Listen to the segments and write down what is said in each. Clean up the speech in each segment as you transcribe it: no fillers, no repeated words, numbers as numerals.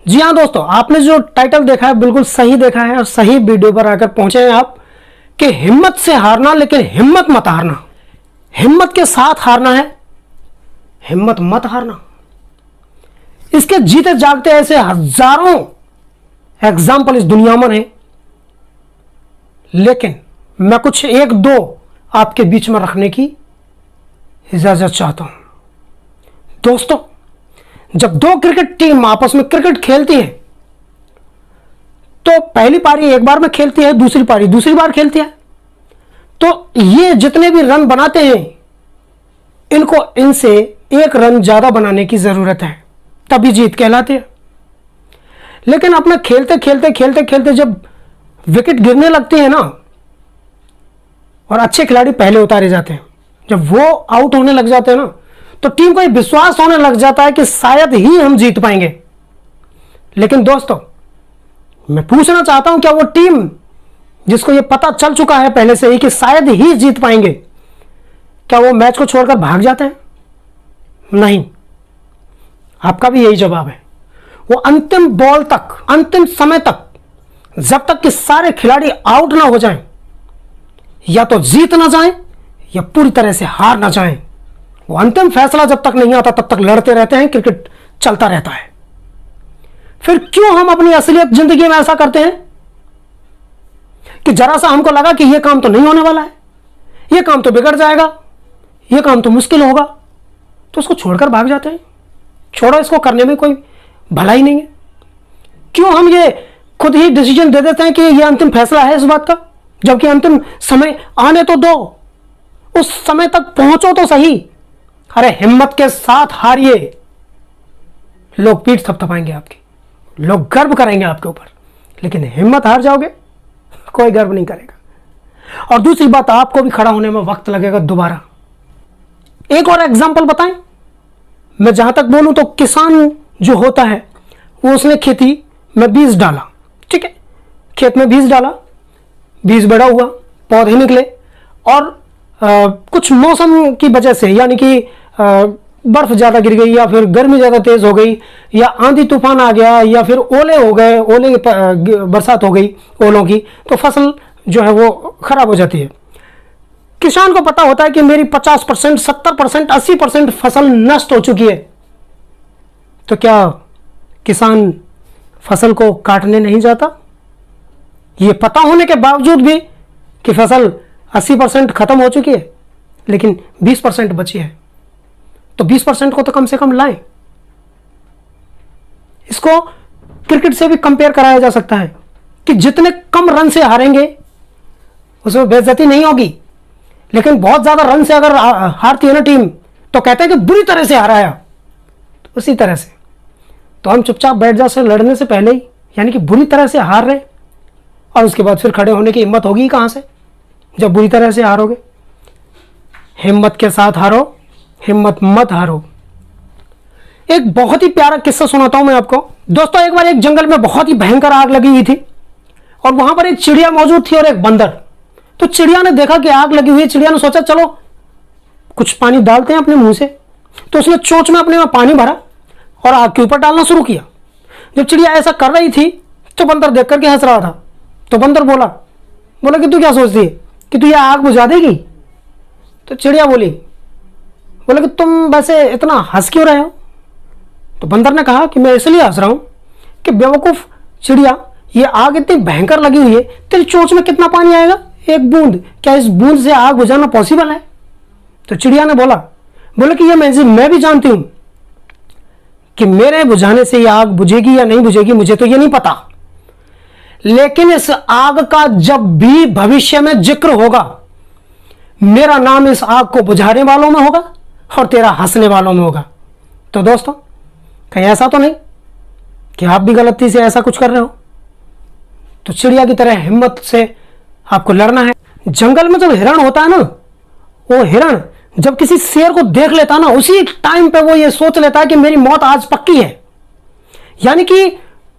जी हाँ दोस्तों, आपने जो टाइटल देखा है बिल्कुल सही देखा है और सही वीडियो पर आकर पहुंचे हैं आप कि हिम्मत से हारना, लेकिन हिम्मत मत हारना। हिम्मत के साथ हारना है, हिम्मत मत हारना। इसके जीते जागते ऐसे हजारों एग्जाम्पल इस दुनिया में हैं, लेकिन मैं कुछ एक दो आपके बीच में रखने की इजाजत चाहता हूं। दोस्तों, जब दो क्रिकेट टीम आपस में क्रिकेट खेलती है तो पहली पारी एक बार में खेलती है, दूसरी पारी दूसरी बार खेलती है, तो ये जितने भी रन बनाते हैं इनको इनसे एक रन ज्यादा बनाने की जरूरत है, तभी जीत कहलाती है। लेकिन अपना खेलते खेलते खेलते खेलते जब विकेट गिरने लगती है ना और अच्छे खिलाड़ी पहले उतारे जाते हैं, जब वो आउट होने लग जाते हैं ना, तो टीम को ये विश्वास होने लग जाता है कि शायद ही हम जीत पाएंगे। लेकिन दोस्तों, मैं पूछना चाहता हूं, क्या वो टीम जिसको ये पता चल चुका है पहले से ही कि शायद ही जीत पाएंगे, क्या वो मैच को छोड़कर भाग जाते हैं? नहीं। आपका भी यही जवाब है। वो अंतिम बॉल तक, अंतिम समय तक, जब तक कि सारे खिलाड़ी आउट ना हो जाएं, या तो जीत ना जाएं या पूरी तरह से हार ना जाएं, वो अंतिम फैसला जब तक नहीं आता तब तक लड़ते रहते हैं। क्रिकेट चलता रहता है। फिर क्यों हम अपनी असलियत जिंदगी में ऐसा करते हैं कि जरा सा हमको लगा कि यह काम तो नहीं होने वाला है, यह काम तो बिगड़ जाएगा, यह काम तो मुश्किल होगा, तो उसको छोड़कर भाग जाते हैं। छोड़ो, इसको करने में कोई भला ही नहीं है। क्यों हम ये खुद ही डिसीजन दे देते हैं कि यह अंतिम फैसला है इस बात का, जबकि अंतिम समय आने तो दो, उस समय तक पहुंचो तो सही। अरे हिम्मत के साथ हारिए, लोग पीठ थपथपाएंगे आपकी, लोग गर्व करेंगे आपके ऊपर। लेकिन हिम्मत हार जाओगे, कोई गर्व नहीं करेगा। और दूसरी बात, आपको भी खड़ा होने में वक्त लगेगा दोबारा। एक और एग्जांपल बताएं, मैं जहां तक बोलूं तो किसान जो होता है वो उसने खेती में बीज डाला, ठीक है, खेत में बीज डाला, बीज बड़ा हुआ, पौधे निकले, और कुछ मौसम की वजह से, यानी कि बर्फ ज़्यादा गिर गई, या फिर गर्मी ज़्यादा तेज़ हो गई, या आंधी तूफान आ गया, या फिर ओले हो गए, ओले बरसात हो गई ओलों की, तो फसल जो है वो ख़राब हो जाती है। किसान को पता होता है कि मेरी 50%, 70%, 80% फसल नष्ट हो चुकी है, तो क्या किसान फसल को काटने नहीं जाता? ये पता होने के बावजूद भी कि फसल 80% खत्म हो चुकी है, लेकिन 20% बची है, तो 20% को तो कम से कम लाएं। इसको क्रिकेट से भी कंपेयर कराया जा सकता है कि जितने कम रन से हारेंगे उसमें बेइज्जती नहीं होगी, लेकिन बहुत ज्यादा रन से अगर हारती है ना टीम, तो कहते हैं कि बुरी तरह से हारा है। तो उसी तरह से तो हम चुपचाप बैठ जाते लड़ने से पहले ही, यानी कि बुरी तरह से हार रहे, और उसके बाद फिर खड़े होने की हिम्मत होगी कहां से जब बुरी तरह से हारोगे। हिम्मत के साथ हारो, हिम्मत मत हारो। एक बहुत ही प्यारा किस्सा सुनाता हूं मैं आपको। दोस्तों, एक बार एक जंगल में बहुत ही भयंकर आग लगी हुई थी, और वहां पर एक चिड़िया मौजूद थी और एक बंदर। तो चिड़िया ने देखा कि आग लगी हुई है, चिड़िया ने सोचा चलो कुछ पानी डालते हैं अपने मुंह से, तो उसने चोंच में अपने में पानी भरा और आग के ऊपर डालना शुरू किया। जब चिड़िया ऐसा कर रही थी तो बंदर देख करके हंस रहा था। तो बंदर बोला कि तू क्या सोचती है कि तू ये आग बुझा देगी? तो चिड़िया बोली कि तुम वैसे इतना हंस क्यों रहे हो? तो बंदर ने कहा कि मैं इसलिए हंस रहा हूं कि बेवकूफ चिड़िया, ये आग इतनी भयंकर लगी हुई है, तेरी चोंच में कितना पानी आएगा? एक बूंद। क्या इस बूंद से आग बुझाना पॉसिबल है? तो चिड़िया ने बोला कि ये मैं भी जानती हूं कि मेरे बुझाने से ये आग बुझेगी या नहीं बुझेगी, मुझे तो ये नहीं पता, लेकिन इस आग का जब भी भविष्य में जिक्र होगा, मेरा नाम इस आग को बुझाने वालों में होगा और तेरा हंसने वालों में होगा। तो दोस्तों, कहीं ऐसा तो नहीं कि आप भी गलती से ऐसा कुछ कर रहे हो? तो चिड़िया की तरह हिम्मत से आपको लड़ना है। जंगल में जब हिरण होता है ना, वो हिरण जब किसी शेर को देख लेता है ना, उसी टाइम पे वो ये सोच लेता है कि मेरी मौत आज पक्की है। यानी कि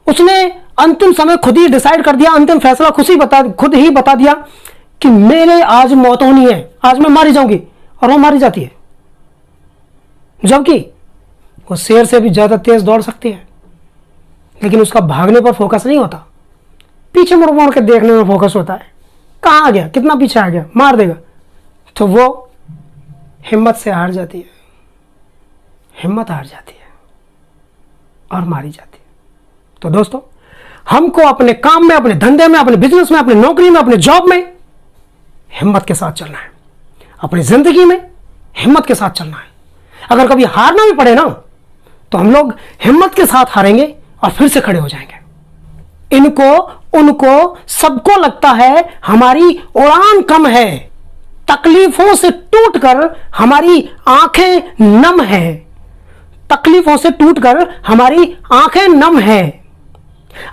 उसने अंतिम समय खुद ही डिसाइड कर दिया, अंतिम फैसला खुद ही बता दिया कि मेरे आज मौत होनी है, आज मैं मारी जाऊंगी, और वो मारी जाती है। जबकि वो शेर से भी ज्यादा तेज दौड़ सकती है, लेकिन उसका भागने पर फोकस नहीं होता, पीछे मुड़ मुड़ के देखने में फोकस होता है, कहाँ आ गया, कितना पीछे आ गया, मार देगा, तो वो हिम्मत से हार जाती है, हिम्मत हार जाती है और मारी जाती है। तो दोस्तों, हमको अपने काम में, अपने धंधे में, अपने बिजनेस में, अपनी नौकरी में, अपने जॉब में हिम्मत के साथ चलना है, अपनी जिंदगी में हिम्मत के साथ चलना है। अगर कभी हारना भी पड़े ना, तो हम लोग हिम्मत के साथ हारेंगे और फिर से खड़े हो जाएंगे। इनको, उनको, सबको लगता है हमारी उड़ान कम है, तकलीफों से टूटकर हमारी आंखें नम है, तकलीफों से टूटकर हमारी आंखें नम है।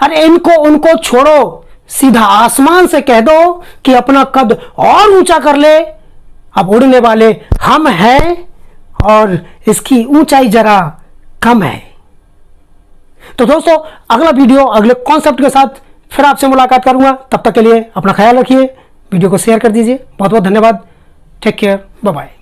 अरे इनको, उनको छोड़ो, सीधा आसमान से कह दो कि अपना कद और ऊंचा कर ले। अब उड़ने वाले हम हैं और इसकी ऊंचाई जरा कम है। तो दोस्तों, अगला वीडियो अगले कॉन्सेप्ट के साथ फिर आपसे मुलाकात करूंगा। तब तक के लिए अपना ख्याल रखिए, वीडियो को शेयर कर दीजिए। बहुत बहुत धन्यवाद। Take care, bye bye.